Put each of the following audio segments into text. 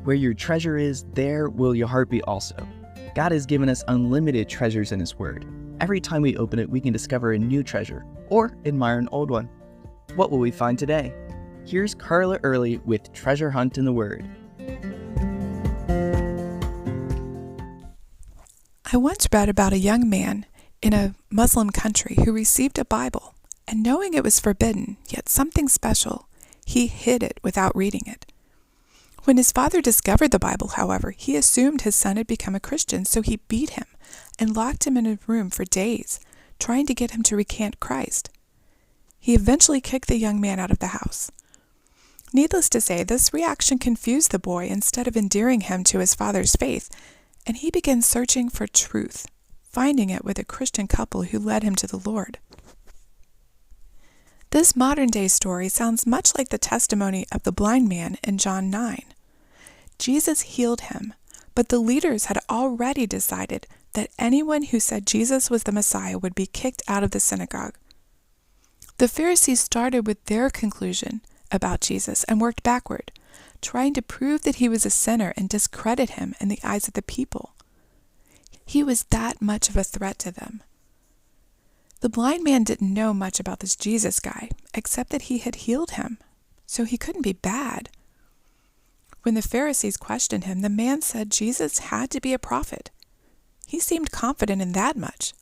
Where your treasure is, there will your heart be also. God has given us unlimited treasures in His Word. Every time we open it, we can discover a new treasure or admire an old one. What will we find today? Here's Carla Early with Treasure Hunt in the Word. I once read about a young man in a Muslim country who received a Bible, and knowing it was forbidden, yet something special, he hid it without reading it. When his father discovered the Bible, however, he assumed his son had become a Christian, so he beat him and locked him in a room for days, trying to get him to recant Christ. He eventually kicked the young man out of the house. Needless to say, this reaction confused the boy instead of endearing him to his father's faith, and he began searching for truth, finding it with a Christian couple who led him to the Lord. This modern-day story sounds much like the testimony of the blind man in John 9. Jesus healed him, but the leaders had already decided that anyone who said Jesus was the Messiah would be kicked out of the synagogue. The Pharisees started with their conclusion about Jesus and worked backward, trying to prove that he was a sinner and discredit him in the eyes of the people. He was that much of a threat to them. The blind man didn't know much about this Jesus guy, except that he had healed him, so he couldn't be bad. When the Pharisees questioned him, the man said Jesus had to be a prophet. He seemed confident in that much.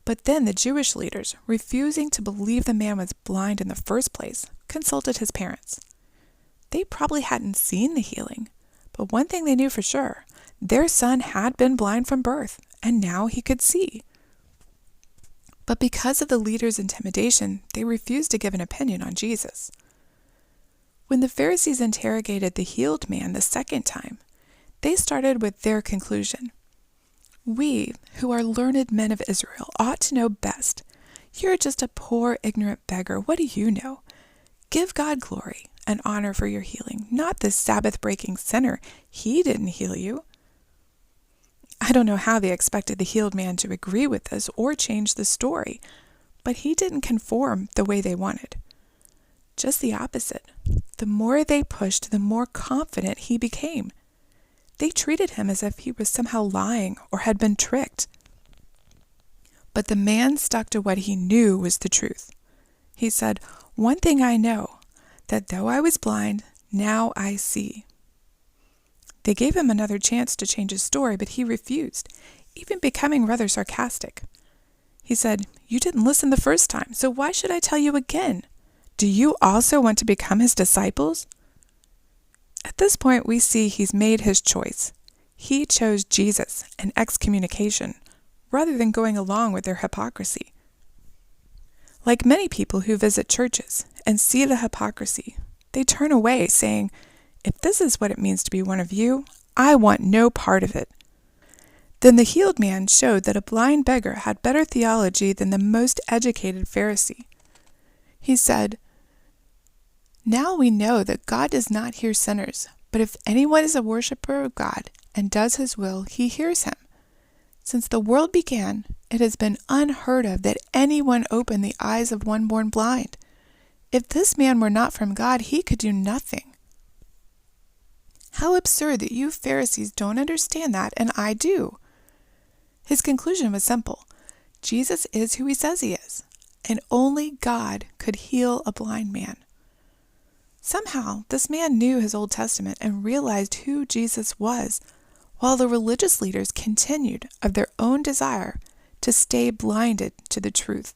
But then the Jewish leaders, refusing to believe the man was blind in the first place, consulted his parents. They probably hadn't seen the healing, but one thing they knew for sure, their son had been blind from birth, and now he could see. But because of the leaders' intimidation, they refused to give an opinion on Jesus. When the Pharisees interrogated the healed man the second time, they started with their conclusion. We, who are learned men of Israel, ought to know best. You're just a poor, ignorant beggar. What do you know? Give God glory and honor for your healing, not this Sabbath-breaking sinner. He didn't heal you. I don't know how they expected the healed man to agree with this or change the story, but he didn't conform the way they wanted. Just the opposite. The more they pushed, the more confident he became. They treated him as if he was somehow lying or had been tricked. But the man stuck to what he knew was the truth. He said, "One thing I know, that though I was blind, now I see." They gave him another chance to change his story, but he refused, even becoming rather sarcastic. He said, "You didn't listen the first time, so why should I tell you again? Do you also want to become his disciples?" At this point, we see he's made his choice. He chose Jesus and excommunication, rather than going along with their hypocrisy. Like many people who visit churches and see the hypocrisy, they turn away saying, "If this is what it means to be one of you, I want no part of it." Then the healed man showed that a blind beggar had better theology than the most educated Pharisee. He said, "Now we know that God does not hear sinners, but if anyone is a worshiper of God and does his will, he hears him. Since the world began, it has been unheard of that anyone opened the eyes of one born blind. If this man were not from God, he could do nothing." How absurd that you Pharisees don't understand that, and I do. His conclusion was simple. Jesus is who he says he is, and only God could heal a blind man. Somehow, this man knew his Old Testament and realized who Jesus was, while the religious leaders continued of their own desire to stay blinded to the truth.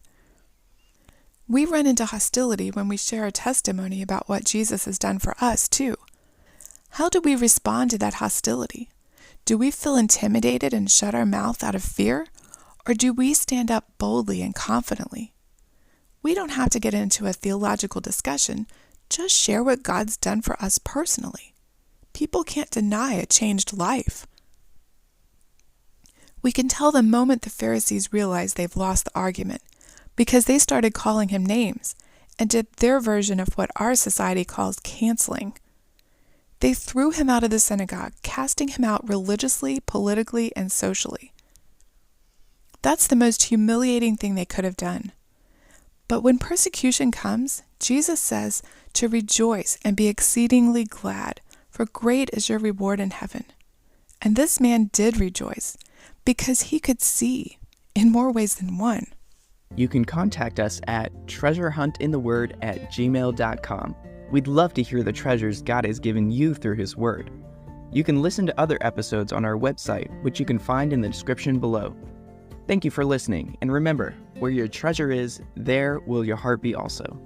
We run into hostility when we share a testimony about what Jesus has done for us, too. How do we respond to that hostility? Do we feel intimidated and shut our mouth out of fear? Or do we stand up boldly and confidently? We don't have to get into a theological discussion. Just share what God's done for us personally. People can't deny a changed life. We can tell the moment the Pharisees realized they've lost the argument, because they started calling him names and did their version of what our society calls canceling. They threw him out of the synagogue, casting him out religiously, politically, and socially. That's the most humiliating thing they could have done. But when persecution comes, Jesus says to rejoice and be exceedingly glad, for great is your reward in heaven." And this man did rejoice, because he could see in more ways than one. You can contact us at treasurehuntintheword@gmail.com. We'd love to hear the treasures God has given you through His Word. You can listen to other episodes on our website, which you can find in the description below. Thank you for listening, and remember, where your treasure is, there will your heart be also.